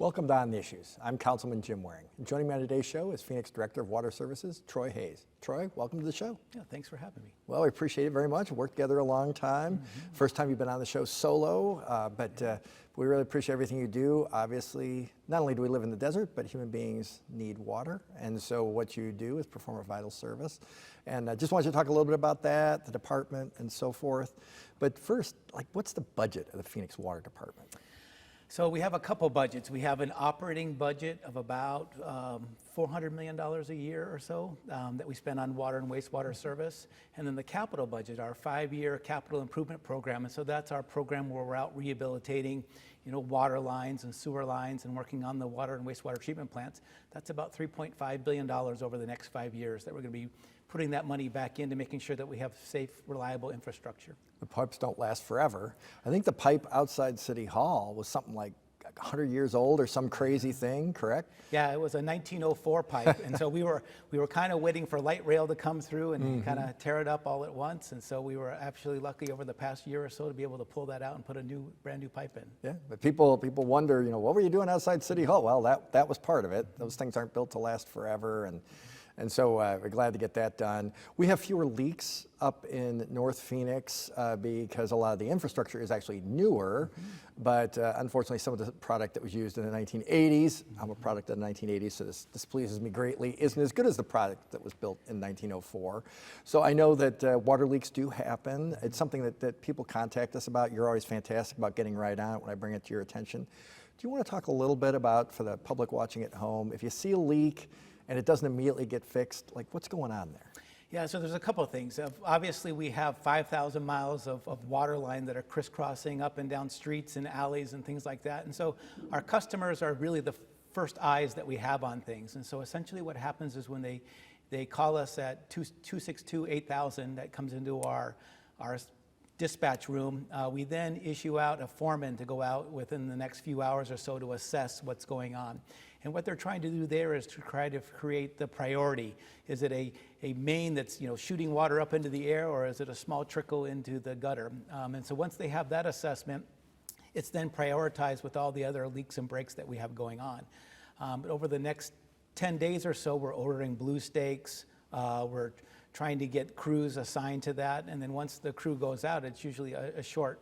Welcome to On the Issues. I'm Councilman Jim Waring. And joining me on today's show is Phoenix Director of Water Services, Troy Hayes. Troy, welcome to the show. Yeah, thanks for having me. Well, we appreciate it very much. We've worked together a long time. First time you've been on the show solo, but we really appreciate everything you do. Obviously, not only do we live in the desert, but human beings need water. And so what you do is perform a vital service. And I just wanted to talk a little bit about that, the department, and so forth. But first, what's the budget of the Phoenix Water Department? So we have a couple budgets. We have an operating budget of about $400 million a year or so that we spend on water and wastewater service. And then the capital budget, our 5-year capital improvement program. And so that's our program where we're out rehabilitating, water lines and sewer lines and working on the water and wastewater treatment plants. That's about $3.5 billion over the next 5 years that we're going to be putting that money back into making sure that we have safe, reliable infrastructure. The pipes don't last forever. I think the pipe outside City Hall was something like 100 years old or some crazy thing, correct? Yeah, it was a 1904 pipe, and so we were kind of waiting for light rail to come through and kind of tear it up all at once, and so we were actually lucky over the past year or so to be able to pull that out and put a brand new pipe in. Yeah, but people wonder, what were you doing outside City Hall? Well, that was part of it. Those things aren't built to last forever, and so we're glad to get that done. We have fewer leaks up in North Phoenix because a lot of the infrastructure is actually newer, but unfortunately some of the product that was used in the 1980s, I'm a product of the 1980s, so this displeases me greatly, isn't as good as the product that was built in 1904. So I know that water leaks do happen. It's something that people contact us about. You're always fantastic about getting right on it when I bring it to your attention. Do you want to talk a little bit about, for the public watching at home, if you see a leak and it doesn't immediately get fixed, what's going on there? Yeah, so there's a couple of things. Obviously, we have 5,000 miles of water line that are crisscrossing up and down streets and alleys and things like that. And so our customers are really the first eyes that we have on things. And so essentially what happens is when they call us at 262-8000, that comes into our dispatch room, we then issue out a foreman to go out within the next few hours or so to assess what's going on. And what they're trying to do there is to try to create the priority. Is it a main that's shooting water up into the air, or is it a small trickle into the gutter? And so once they have that assessment, it's then prioritized with all the other leaks and breaks that we have going on. But over the next 10 days or so, we're ordering blue stakes. We're trying to get crews assigned to that, and then once the crew goes out, it's usually a short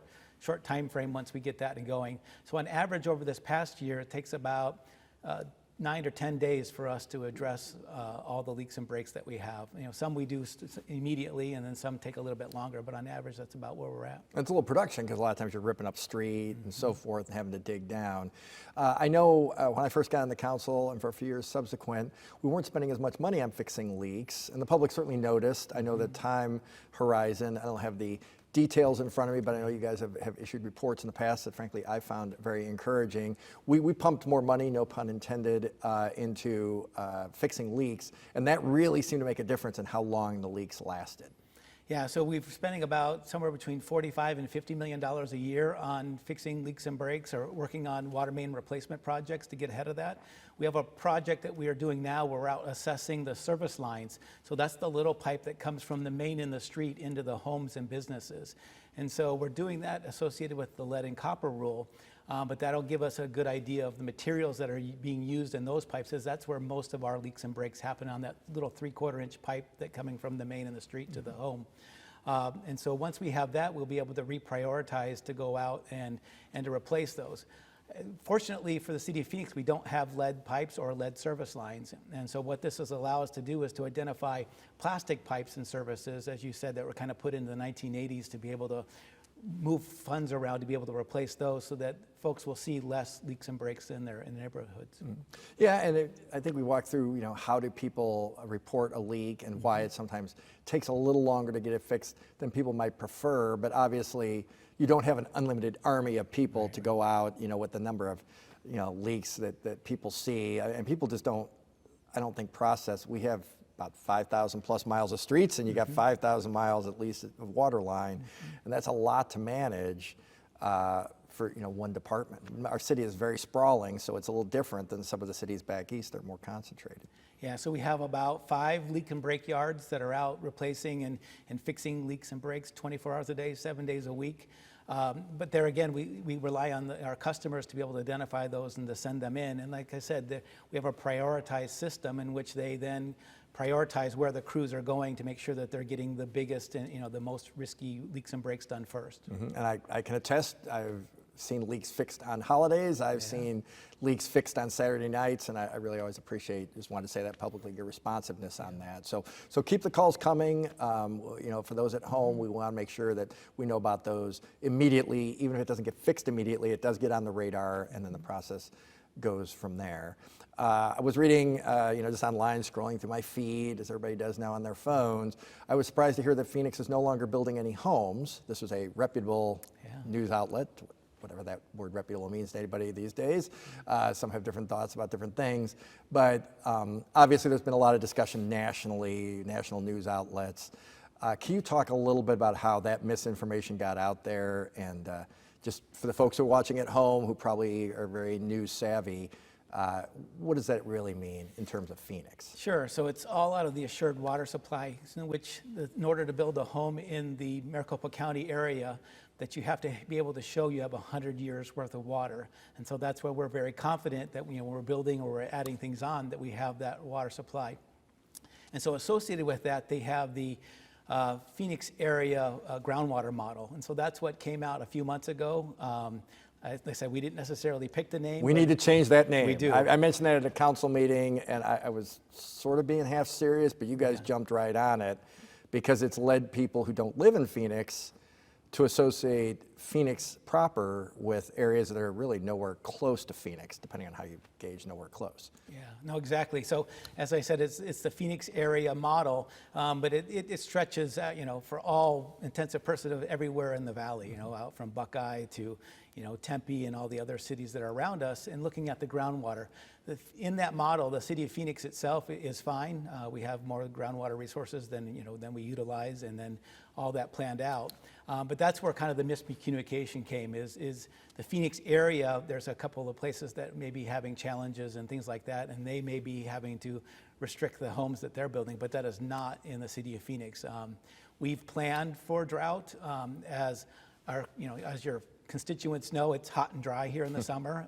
time frame once we get that going. So on average over this past year, it takes about 9 or 10 days for us to address all the leaks and breaks that we have. Some we do immediately, and then some take a little bit longer, but on average, that's about where we're at. It's a little production because a lot of times you're ripping up street and so forth and having to dig down. I know when I first got on the council and for a few years subsequent, we weren't spending as much money on fixing leaks, and the public certainly noticed. I know the time horizon, I don't have the details in front of me, but I know you guys have issued reports in the past that frankly I found very encouraging. We pumped more money, no pun intended, into fixing leaks, and that really seemed to make a difference in how long the leaks lasted. Yeah, so we're spending about somewhere between $45 and $50 million a year on fixing leaks and breaks or working on water main replacement projects to get ahead of that. We have a project that we are doing now where we're out assessing the service lines. So that's the little pipe that comes from the main in the street into the homes and businesses. And so we're doing that associated with the lead and copper rule. But that'll give us a good idea of the materials that are being used in those pipes, as that's where most of our leaks and breaks happen, on that little 3/4-inch pipe that coming from the main in the street to the home. And so once we have that, we'll be able to reprioritize to go out and to replace those. Fortunately for the city of Phoenix, we don't have lead pipes or lead service lines. And so what this has allowed us to do is to identify plastic pipes and services, as you said, that were kind of put in the 1980s to be able to move funds around to be able to replace those so that folks will see less leaks and breaks in their neighborhoods. Yeah, and I think we walked through, how do people report a leak and why it sometimes takes a little longer to get it fixed than people might prefer, but obviously you don't have an unlimited army of people to go out, with the number of, leaks that people see, and people just don't, I don't think, process. We have about 5,000 plus miles of streets, and you got 5,000 miles at least of water line, and that's a lot to manage for one department. Our city is very sprawling, so it's a little different than some of the cities back east. They're more concentrated. Yeah, so we have about 5 leak and break yards that are out replacing and fixing leaks and breaks 24 hours a day, 7 days a week. But there again, we rely on our customers to be able to identify those and to send them in. And like I said, we have a prioritized system in which they then prioritize where the crews are going to make sure that they're getting the biggest and the most risky leaks and breaks done first. And I can attest, I've seen leaks fixed on holidays. I've seen leaks fixed on Saturday nights, and I really always appreciate, just wanted to say that publicly, your responsiveness on that. So keep the calls coming. For those at home, we want to make sure that we know about those immediately. Even if it doesn't get fixed immediately, it does get on the radar, and then the process goes from there. I was reading, just online, scrolling through my feed, as everybody does now on their phones. I was surprised to hear that Phoenix is no longer building any homes. This was a reputable news outlet, whatever that word reputable means to anybody these days. Some have different thoughts about different things. But obviously there's been a lot of discussion nationally, national news outlets. Can you talk a little bit about how that misinformation got out there? And just for the folks who are watching at home who probably are very news savvy, what does that really mean in terms of Phoenix? Sure. So it's all out of the assured water supply, in which in order to build a home in the Maricopa County area, that you have to be able to show you have 100 years worth of water. And so that's why we're very confident that when we're building or we're adding things on, that we have that water supply. And so associated with that, they have the Phoenix area groundwater model. And so that's what came out a few months ago. Like I said, we didn't necessarily pick the name. We need to change that name. We do. I mentioned that at a council meeting, and I was sort of being half serious, but you guys jumped right on it, because it's led people who don't live in Phoenix to associate Phoenix proper with areas that are really nowhere close to Phoenix, depending on how you gauge nowhere close. Yeah, no, exactly. So as I said, it's the Phoenix area model, but it stretches, for all intensive purposes everywhere in the valley, out from Buckeye to, Tempe and all the other cities that are around us, and looking at the groundwater. In that model, the city of Phoenix itself is fine. We have more groundwater resources than we utilize, and then all that planned out. But that's where kind of the miscommunication came, is the Phoenix area. There's a couple of places that may be having challenges and things like that, and they may be having to restrict the homes that they're building, but that is not in the city of Phoenix. We've planned for drought, as your constituents know, it's hot and dry here in the summer.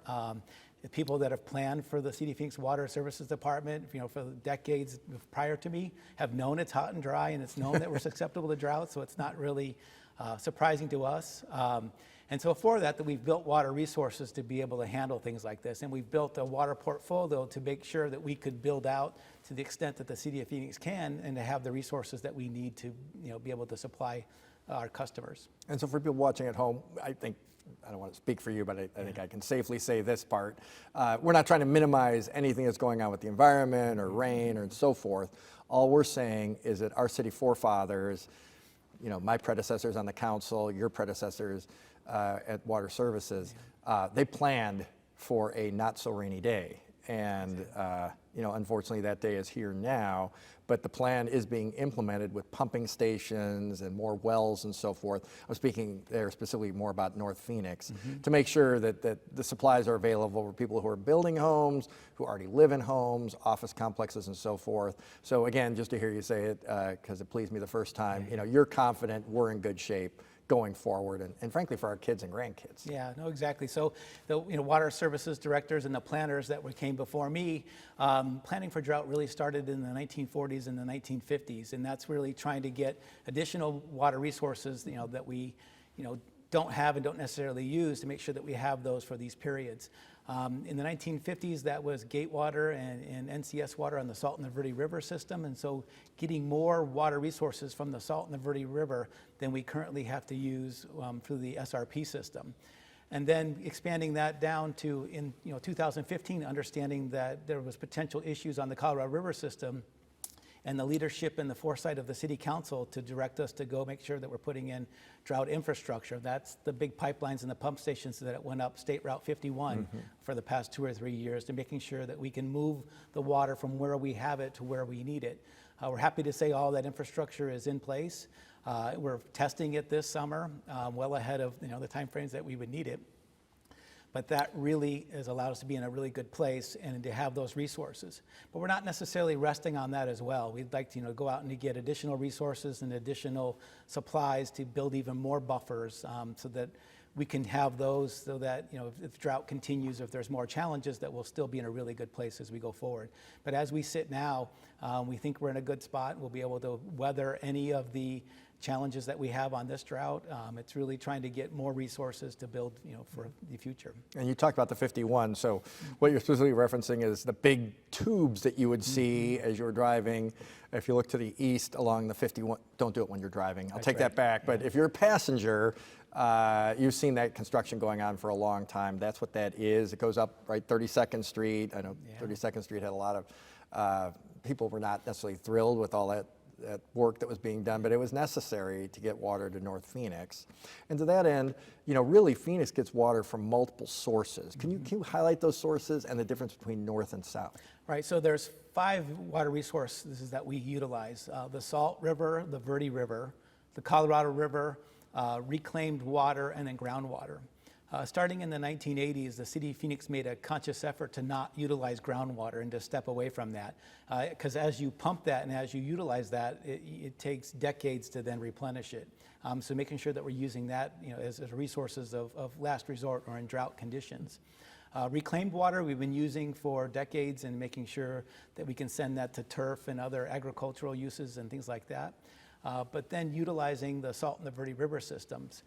The people that have planned for the City of Phoenix Water Services Department, for decades prior to me, have known it's hot and dry, and it's known that we're susceptible to drought, so it's not really surprising to us. And so for that we've built water resources to be able to handle things like this, and we've built a water portfolio to make sure that we could build out to the extent that the City of Phoenix can, and to have the resources that we need to be able to supply our customers. And so for people watching at home, I don't want to speak for you, but I think I can safely say this part. We're not trying to minimize anything that's going on with the environment or rain or so forth. All we're saying is that our city forefathers, my predecessors on the council, your predecessors at Water Services, they planned for a not so rainy day. And unfortunately that day is here now, but the plan is being implemented with pumping stations and more wells and so forth. I'm speaking there specifically more about North Phoenix, to make sure that the supplies are available for people who are building homes, who already live in homes, office complexes and so forth. So again, just to hear you say it, because it pleased me the first time, you're confident we're in good shape going forward, and frankly for our kids and grandkids. Yeah, no, exactly. So the water services directors and the planners that came before me, planning for drought really started in the 1940s and the 1950s, and that's really trying to get additional water resources that we don't have and don't necessarily use, to make sure that we have those for these periods. In the 1950s, that was gate water and NCS water on the Salt and the Verde River system, and so getting more water resources from the Salt and the Verde River than we currently have to use through the SRP system. And then expanding that down to, in 2015, understanding that there was potential issues on the Colorado River system, and the leadership and the foresight of the city council to direct us to go make sure that we're putting in drought infrastructure. That's the big pipelines and the pump stations that went up State Route 51 for the past 2 or 3 years, to making sure that we can move the water from where we have it to where we need it. We're happy to say all that infrastructure is in place. We're testing it this summer, well ahead of the timeframes that we would need it. but that really has allowed us to be in a really good place and to have those resources. But we're not necessarily resting on that as well. We'd like to go out and to get additional resources and additional supplies to build even more buffers so that we can have those so that, if drought continues, if there's more challenges, that we'll still be in a really good place as we go forward. But as we sit now, we think we're in a good spot. We'll be able to weather any of the challenges that we have on this drought. It's really trying to get more resources to build, for the future. And you talked about the 51, so what you're specifically referencing is the big tubes that you would see as you're driving. If you look to the east along the 51, don't do it when you're driving, I'll take that back, but if you're a passenger, you've seen that construction going on for a long time. That's what that is. It goes up right 32nd Street. I know 32nd Street had a lot of, people were not necessarily thrilled with all that work that was being done, but it was necessary to get water to North Phoenix. And to that end, really Phoenix gets water from multiple sources. Can you highlight those sources and the difference between north and south? Right, so there's 5 water resources that we utilize. The Salt River, the Verde River, the Colorado River, reclaimed water, and then groundwater. Starting in the 1980s, the City of Phoenix made a conscious effort to not utilize groundwater and to step away from that. Because as you pump that and as you utilize that, it takes decades to then replenish it. So making sure that we're using that as resources of last resort or in drought conditions. Reclaimed water we've been using for decades and making sure that we can send that to turf and other agricultural uses and things like that. But then utilizing the Salt and the Verde River systems.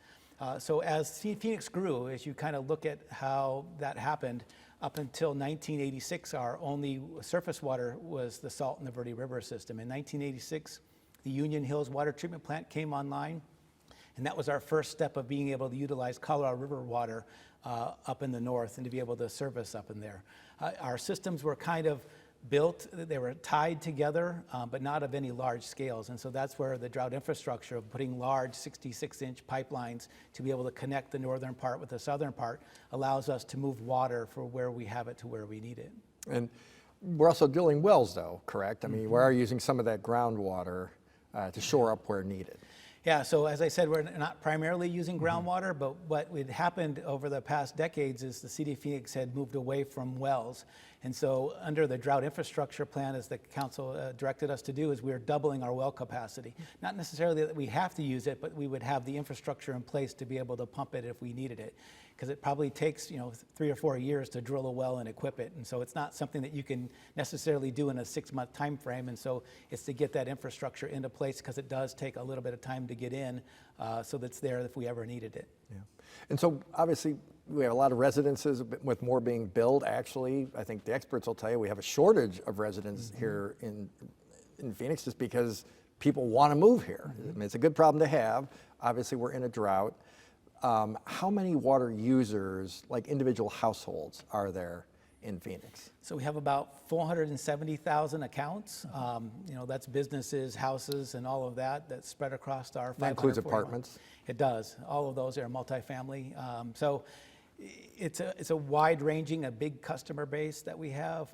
So as Phoenix grew, as you kind of look at how that happened, up until 1986, our only surface water was the Salt and the Verde River system. In 1986, the Union Hills Water Treatment Plant came online, and that was our first step of being able to utilize Colorado River water up in the north and to be able to service up in there. Our systems were kind of built, they were tied together, but not of any large scales. And so that's where the drought infrastructure of putting large 66-inch pipelines to be able to connect the northern part with the southern part allows us to move water from where we have it to where we need it. And we're also drilling wells though, correct? I mean, we are using some of that groundwater to shore up where needed. Yeah, so as I said, we're not primarily using groundwater, but what had happened over the past decades is the City of Phoenix had moved away from wells. And so under the drought infrastructure plan, as the council directed us to do, is we're doubling our well capacity. Not necessarily that we have to use it, but we would have the infrastructure in place to be able to pump it if we needed it. Because it probably takes 3 or 4 years to drill a well and equip it. And so it's not something that you can necessarily do in a 6-month time frame. And so it's to get that infrastructure into place, because it does take a little bit of time to get in so that's there if we ever needed it. Yeah. And so obviously we have a lot of residences with more being built. Actually, I think the experts will tell you we have a shortage of residents here in Phoenix just because people want to move here. I mean, it's a good problem to have. Obviously we're in a drought. How many water users, like individual households, are there in Phoenix? So we have about 470,000 accounts. That's businesses, houses, and all of that that's spread across our 541. That includes apartments? It does. All of those are multifamily. So it's a wide-ranging, a big customer base that we have.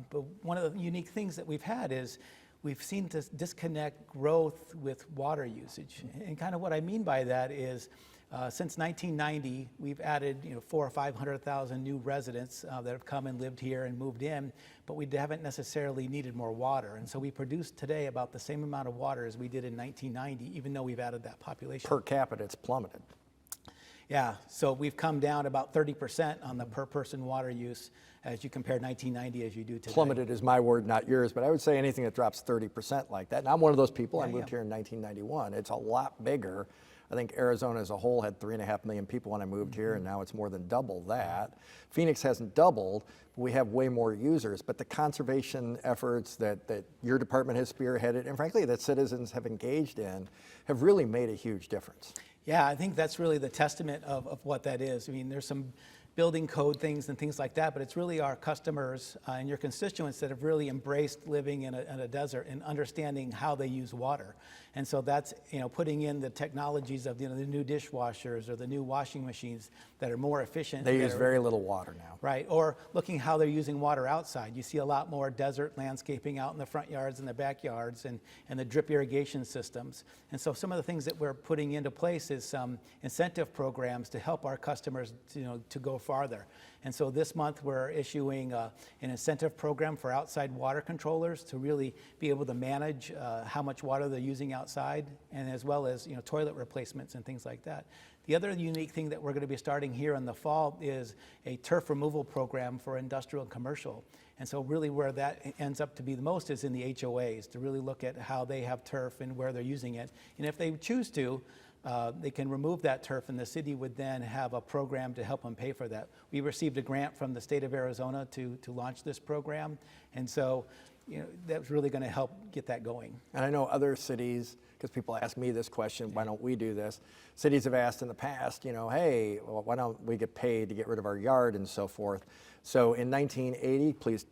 But one of the unique things that we've had is we've seen this disconnect growth with water usage. And kind of what I mean by that is since 1990, we've added 400,000 or 500,000 new residents that have come and lived here and moved in, but we haven't necessarily needed more water. And so we produce today about the same amount of water as we did in 1990, even though we've added that population. Per capita, it's plummeted. Yeah, so we've come down about 30% on the per person water use as you compare 1990 as you do today. Plummeted is my word, not yours, but I would say anything that drops 30% like that. And I'm one of those people. I moved here in 1991. It's a lot bigger. I think Arizona as a whole had 3.5 million people when I moved here, and now it's more than double that. Phoenix hasn't doubled, but we have way more users. But the conservation efforts that your department has spearheaded, and frankly that citizens have engaged in, have really made a huge difference. Yeah, I think that's really the testament of what that is. I mean, there's some building code things and things like that, but it's really our customers and your constituents that have really embraced living in a desert and understanding how they use water. And so that's putting in the technologies of the new dishwashers or the new washing machines that are more efficient. They use very little water now. Right, or looking how they're using water outside. You see a lot more desert landscaping out in the front yards and the backyards and the drip irrigation systems. And so some of the things that we're putting into place is some incentive programs to help our customers to go farther. And so this month we're issuing an incentive program for outside water controllers to really be able to manage how much water they're using outside, and as well as toilet replacements and things like that. The other unique thing that we're going to be starting here in the fall is a turf removal program for industrial and commercial. And so really where that ends up to be the most is in the HOAs, to really look at how they have turf and where they're using it. And if they choose to, they can remove that turf, and the city would then have a program to help them pay for that. We received a grant from the state of Arizona to launch this program, and so that's really going to help get that going. And I know other cities, because people ask me this question, why don't we do this? Cities have asked in the past, hey, well, why don't we get paid to get rid of our yard and so forth? So in 1980, please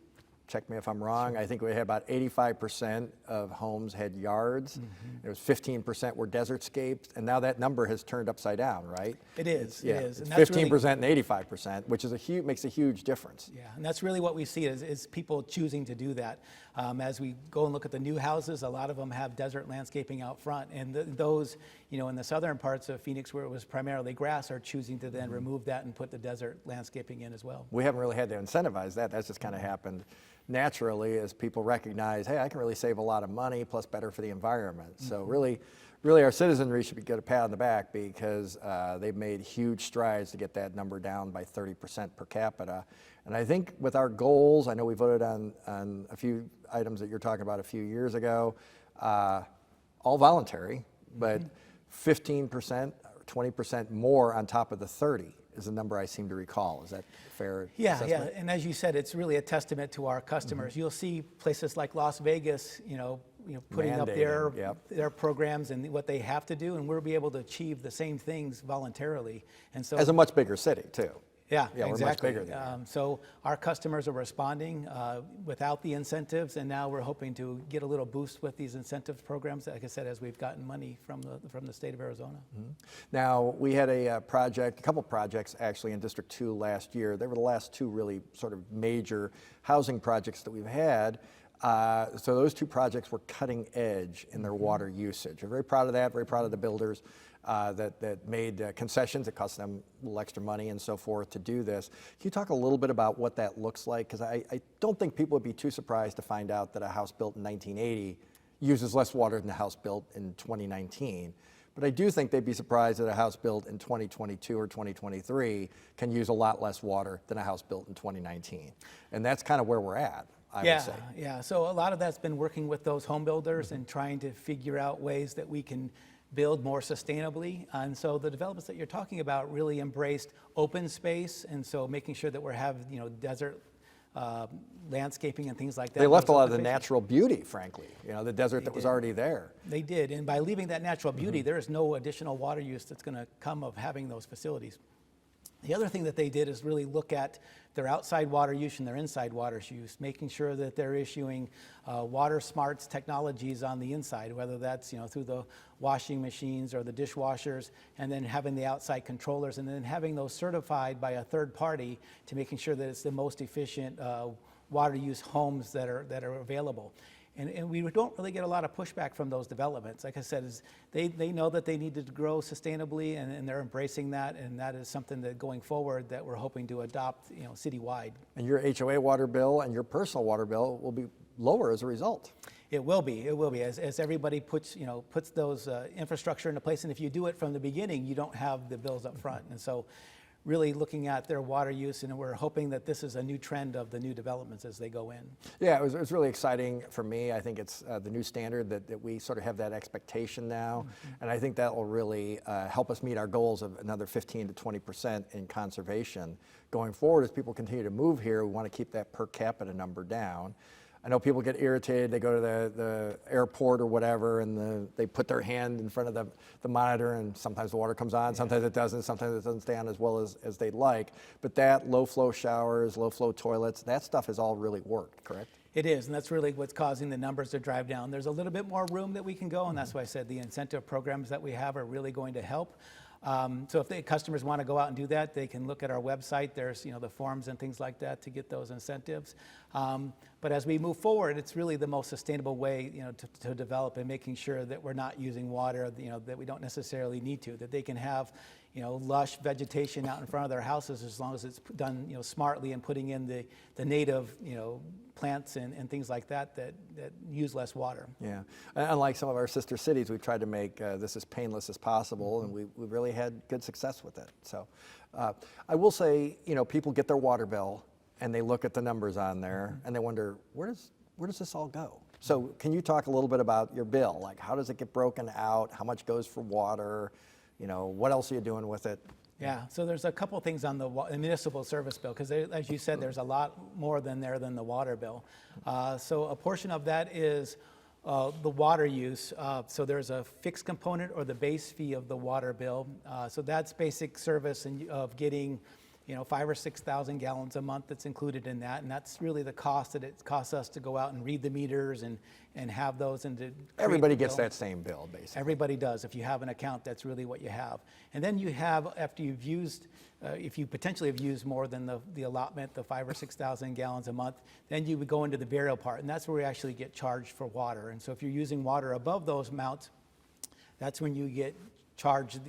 check me if I'm wrong, I think we had about 85% of homes had yards. It was 15% were desertscapes, and now that number has turned upside down, right? It is. It is. It's 15% and 85%, which is makes a huge difference. Yeah, and that's really what we see is people choosing to do that. As we go and look at the new houses, a lot of them have desert landscaping out front, and those, in the southern parts of Phoenix where it was primarily grass, are choosing to then remove that and put the desert landscaping in as well. We haven't really had to incentivize that. That's just kind of happened naturally as people recognize, hey, I can really save a lot of money, plus better for the environment. So really our citizenry should get a pat on the back, because they've made huge strides to get that number down by 30% per capita. And I think with our goals, I know we voted on a few items that you're talking about a few years ago, all voluntary, but 15% or 20% more on top of the 30 is the number I seem to recall. Is that fair? Yeah, assessment? and as you said, it's really a testament to our customers. You'll see places like Las Vegas, putting up their programs and what they have to do, and we'll be able to achieve the same things voluntarily. And so, as a much bigger city too. Yeah, exactly. We're much bigger than so our customers are responding without the incentives, and now we're hoping to get a little boost with these incentive programs, like I said, as we've gotten money from the state of Arizona. Now, we had a couple projects actually in District 2 last year. They were the last two really sort of major housing projects that we've had. So those two projects were cutting edge in their water usage. We're very proud of that, very proud of the builders that made concessions. It cost them a little extra money and so forth to do this. Can you talk a little bit about what that looks like? Because I don't think people would be too surprised to find out that a house built in 1980 uses less water than a house built in 2019. But I do think they'd be surprised that a house built in 2022 or 2023 can use a lot less water than a house built in 2019. And that's kind of where we're at, I would say. Yeah, so a lot of that's been working with those home builders and trying to figure out ways that we can build more sustainably. And so the developments that you're talking about really embraced open space, and so making sure that we're having desert landscaping and things like that. They left a lot of the natural beauty, frankly, the desert that was already there. They did, and by leaving that natural beauty, there is no additional water use that's going to come of having those facilities. The other thing that they did is really look at their outside water use and their inside water use, making sure that they're issuing water smarts technologies on the inside, whether that's through the washing machines or the dishwashers, and then having the outside controllers, and then having those certified by a third party to making sure that it's the most efficient water use homes that are available. And we don't really get a lot of pushback from those developments. Like I said, they know that they need to grow sustainably, and they're embracing that, and that is something that going forward that we're hoping to adopt citywide. And your HOA water bill and your personal water bill will be lower as a result. It will be, as everybody puts those infrastructure into place, and if you do it from the beginning, you don't have the bills up front. And so really looking at their water use, and we're hoping that this is a new trend of the new developments as they go in. Yeah, it was really exciting for me. I think it's the new standard that we sort of have that expectation now, and I think that will really help us meet our goals of another 15 to 20% in conservation going forward. As people continue to move here, we want to keep that per capita number down. I know people get irritated. They go to the airport or whatever, and they put their hand in front of the monitor, and sometimes the water comes on, sometimes it doesn't, sometimes it doesn't stay on as well as they'd like. But that low flow showers, low flow toilets, that stuff has all really worked, correct? It is, and that's really what's causing the numbers to drive down. There's a little bit more room that we can go, and that's why I said the incentive programs that we have are really going to help. So if the customers want to go out and do that, they can look at our website. There's the forms and things like that to get those incentives. But as we move forward, it's really the most sustainable way to develop, and making sure that we're not using water that we don't necessarily need to. That they can have lush vegetation out in front of their houses, as long as it's done, smartly, and putting in the native, plants and things like that use less water. Yeah, unlike some of our sister cities, we've tried to make this as painless as possible, and we've really had good success with it. So I will say, people get their water bill and they look at the numbers on there and they wonder, where does this all go? So can you talk a little bit about your bill? Like, how does it get broken out? How much goes for water? What else are you doing with it? Yeah, so there's a couple things on the municipal service bill, because as you said, there's a lot more than the water bill. So a portion of that is the water use. So there's a fixed component, or the base fee of the water bill. So that's basic service of getting 5,000 or 6,000 gallons a month that's included in that, and that's really the cost that it costs us to go out and read the meters and have those, and to everybody gets that same bill, basically. Everybody does. If you have an account, that's really what you have. And then you have, after you've used, if you potentially have used more than the allotment, the 5,000 or 6,000 gallons a month, then you would go into the variable part, and that's where we actually get charged for water. And so if you're using water above those amounts, that's when you get charged,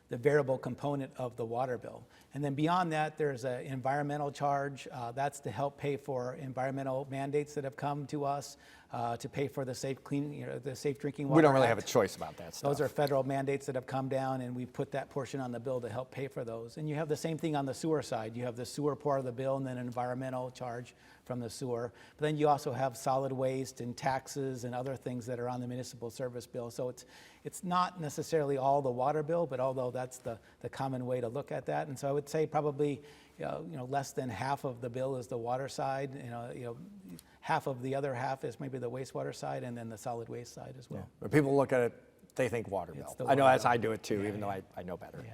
the variable component of the water bill. And then beyond that, there's an environmental charge. That's to help pay for environmental mandates that have come to us, to pay for the safe drinking water. We don't really Act. have a choice about that stuff. Those are federal mandates that have come down, and we put that portion on the bill to help pay for those. And you have the same thing on the sewer side. You have the sewer part of the bill, and then an environmental charge from the sewer. But then you also have solid waste and taxes and other things that are on the municipal service bill. So it's not necessarily all the water bill, but although that's the common way to look at that. And so I would say probably less than half of the bill is the water side. Half of the other half is maybe the wastewater side, and then the solid waste side as well. Yeah. When people look at it, they think water bill. I know as I do it too, even though I know better.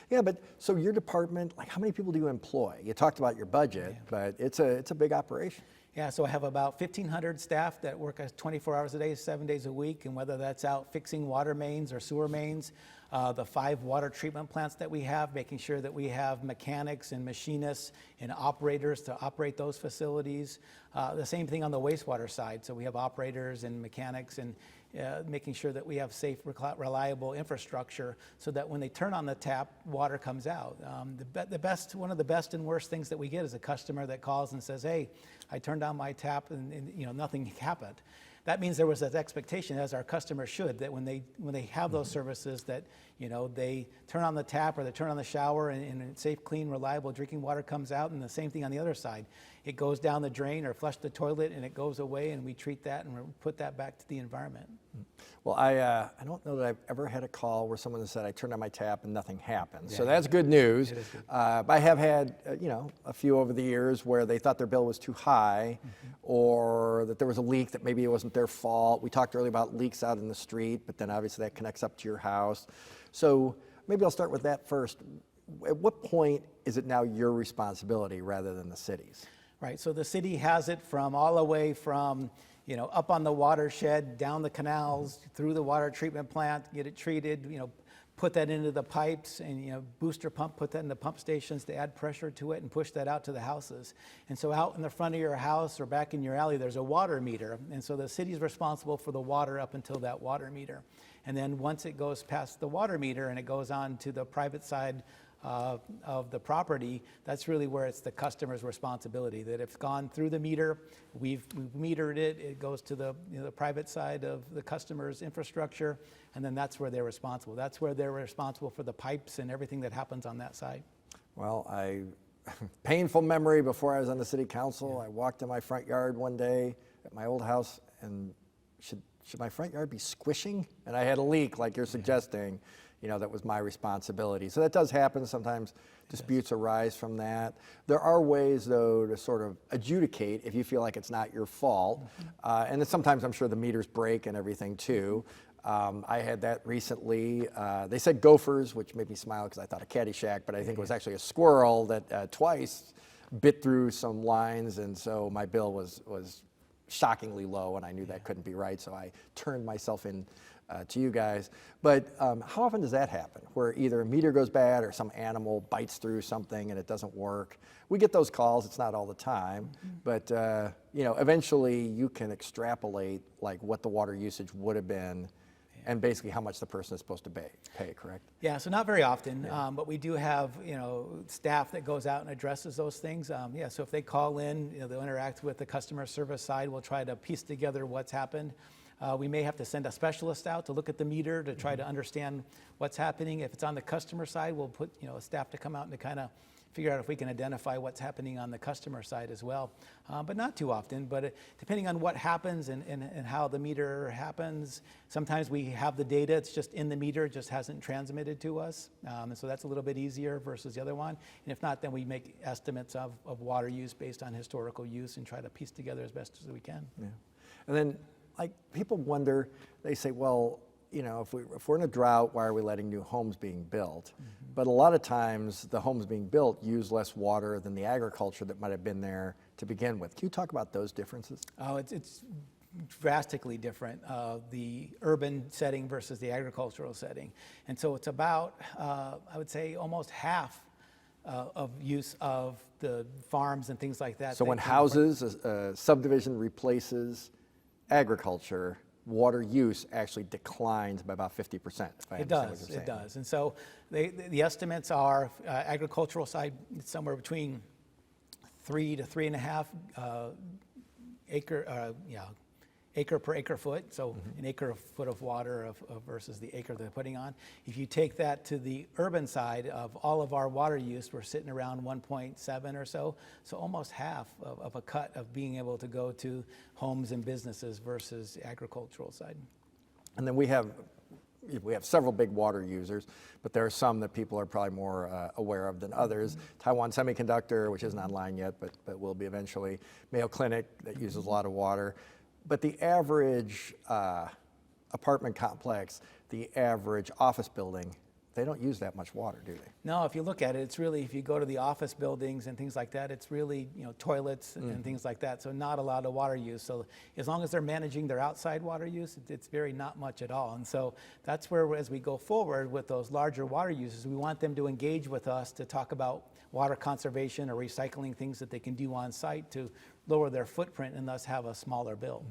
Yeah. But so your department, like, how many people do you employ? You talked about your budget, but it's a big operation. Yeah, so I have about 1,500 staff that work 24 hours a day, 7 days a week, and whether that's out fixing water mains or sewer mains, the 5 water treatment plants that we have, making sure that we have mechanics and machinists and operators to operate those facilities. The same thing on the wastewater side, so we have operators and mechanics, and making sure that we have safe, reliable infrastructure so that when they turn on the tap, water comes out. One of the best and worst things that we get is a customer that calls and says, "Hey, I turned on my tap and nothing happened." That means there was that expectation, as our customers should, that when they have those services, that they turn on the tap or they turn on the shower, and safe, clean, reliable drinking water comes out. And the same thing on the other side, it goes down the drain or flush the toilet, and it goes away, and we treat that and we put that back to the environment. Well, I don't know that I've ever had a call where someone said, I turned on my tap and nothing happened. So that's good news. It is good. I have had a few over the years where they thought their bill was too high, or that there was a leak that maybe it wasn't their fault. We talked earlier about leaks out in the street, but then obviously that connects up to your house. So maybe I'll start with that first. At what point is it now your responsibility rather than the city's? Right, so the city has it from all the way from up on the watershed, down the canals, through the water treatment plant, get it treated, put that into the pipes, and booster pump, put that in the pump stations to add pressure to it and push that out to the houses. And so out in the front of your house or back in your alley, there's a water meter. And so the city's responsible for the water up until that water meter. And then once it goes past the water meter and it goes on to the private side of the property, that's really where it's the customer's responsibility. That if it's gone through the meter, we've metered it, it goes to the the private side of the customer's infrastructure, and then that's where they're responsible. That's where they're responsible for the pipes and everything that happens on that side. Well, painful memory before I was on the city council. I walked in my front yard one day at my old house, and should my front yard be squishing? And I had a leak, like you're suggesting. That was my responsibility. So that does happen. Sometimes disputes arise from that. There are ways, though, to sort of adjudicate if you feel like it's not your fault. And then sometimes I'm sure the meters break and everything, too. I had that recently. They said Gophers, which made me smile because I thought of Caddyshack, but I think it was actually a squirrel that twice bit through some lines, and so my bill was shockingly low, and I knew that couldn't be right, so I turned myself in to you guys. But how often does that happen, where either a meter goes bad or some animal bites through something and it doesn't work? We get those calls. It's not all the time, but eventually you can extrapolate like what the water usage would have been, and basically how much the person is supposed to pay, correct? Yeah, so not very often, but we do have, staff that goes out and addresses those things. So if they call in, they'll interact with the customer service side. We'll try to piece together what's happened. We may have to send a specialist out to look at the meter to try to understand what's happening. If it's on the customer side, we'll put, a staff to come out and to kind of figure out if we can identify what's happening on the customer side as well. But not too often, but depending on what happens and how the meter happens, sometimes we have the data, it's just in the meter, it just hasn't transmitted to us. And so that's a little bit easier versus the other one. And if not, then we make estimates of water use based on historical use and try to piece together as best as we can. Yeah. And then, like, people wonder, they say, well, if we're in a drought, why are we letting new homes being built? But a lot of times the homes being built use less water than the agriculture that might have been there to begin with. Can you talk about those differences? Oh, it's drastically different, the urban setting versus the agricultural setting. And so it's about, I would say, almost half of use of the farms and things like that. So when houses, a subdivision replaces agriculture, water use actually declines by about 50%. If I It understand what does, you're saying. it does. And so the estimates are agricultural side, it's somewhere between 3 to 3.5 acre per acre foot. So an acre foot of water versus the acre they're putting on. If you take that to the urban side of all of our water use, we're sitting around 1.7 or so. So almost half of a cut of being able to go to homes and businesses versus the agricultural side. And then we have several big water users, but there are some that people are probably more aware of than others. Taiwan Semiconductor, which isn't online yet, but will be eventually. Mayo Clinic, that uses a lot of water. But the average apartment complex, the average office building, they don't use that much water, do they? No, if you look at it, it's really, if you go to the office buildings and things like that, it's really, toilets and things like that. So not a lot of water use. So as long as they're managing their outside water use, it's very not much at all. And so that's where, as we go forward with those larger water users, we want them to engage with us to talk about water conservation or recycling, things that they can do on site to lower their footprint and thus have a smaller bill.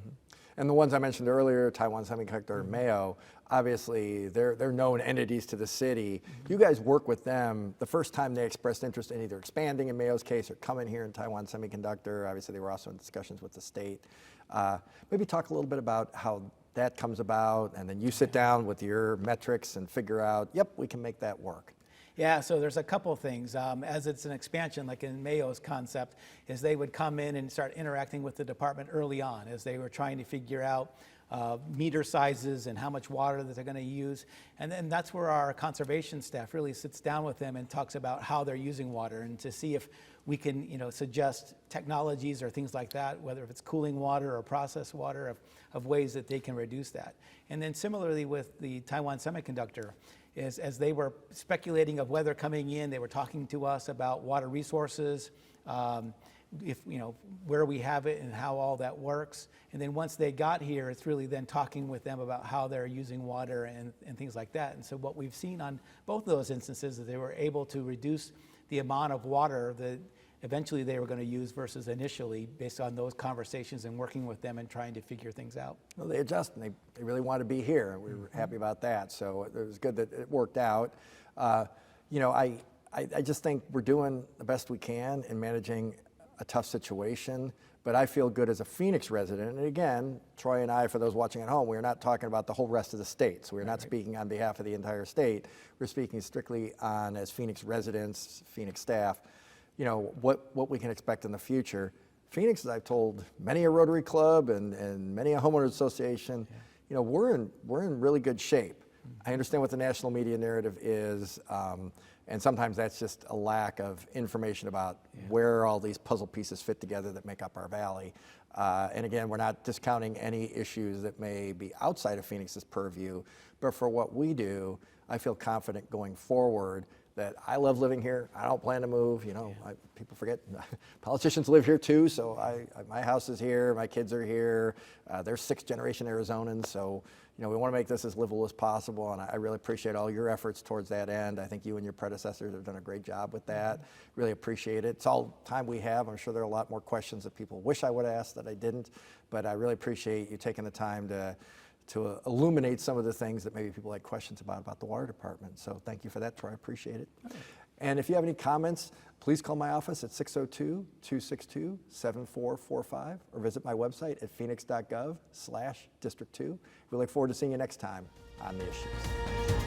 And the ones I mentioned earlier, Taiwan Semiconductor and Mayo, obviously they're known entities to the city. You guys work with them. The first time they expressed interest in either expanding in Mayo's case or coming here in Taiwan Semiconductor, obviously they were also in discussions with the state. Maybe talk a little bit about how that comes about, and then you sit down with your metrics and figure out, yep, we can make that work. Yeah, so there's a couple of things. As it's an expansion, like in Mayo's concept, is they would come in and start interacting with the department early on as they were trying to figure out meter sizes and how much water that they're going to use. And then that's where our conservation staff really sits down with them and talks about how they're using water and to see if we can, suggest technologies or things like that, whether if it's cooling water or processed water, of ways that they can reduce that. And then similarly with the Taiwan Semiconductor, is as they were speculating of weather coming in, they were talking to us about water resources, where we have it and how all that works. And then once they got here, it's really then talking with them about how they're using water and things like that. And so what we've seen on both of those instances is they were able to reduce the amount of water that eventually they were going to use versus initially, based on those conversations and working with them and trying to figure things out. Well, they adjust, and they really want to be here, and we were happy about that. So it was good that it worked out. I just think we're doing the best we can in managing a tough situation, but I feel good as a Phoenix resident. And again, Troy and I, for those watching at home, we're not talking about the whole rest of the state. So we're not speaking on behalf of the entire state. We're speaking strictly on, as Phoenix residents, Phoenix staff, what we can expect in the future. Phoenix, as I've told many a Rotary Club and many a homeowners association, we're in really good shape. I understand what the national media narrative is, and sometimes that's just a lack of information about where all these puzzle pieces fit together that make up our valley. And again, we're not discounting any issues that may be outside of Phoenix's purview, but for what we do, I feel confident going forward that I love living here. I don't plan to move. People forget politicians live here too. So my house is here. My kids are here. They're 6th generation Arizonans. So we want to make this as livable as possible. And I really appreciate all your efforts towards that end. I think you and your predecessors have done a great job with that. Really appreciate it. It's all time we have. I'm sure there are a lot more questions that people wish I would have asked that I didn't. But I really appreciate you taking the time to to illuminate some of the things that maybe people had questions about the water department. So thank you for that, Troy. I appreciate it. And if you have any comments, please call my office at 602-262-7445 or visit my website at Phoenix.gov/District 2. We look forward to seeing you next time on The Issues.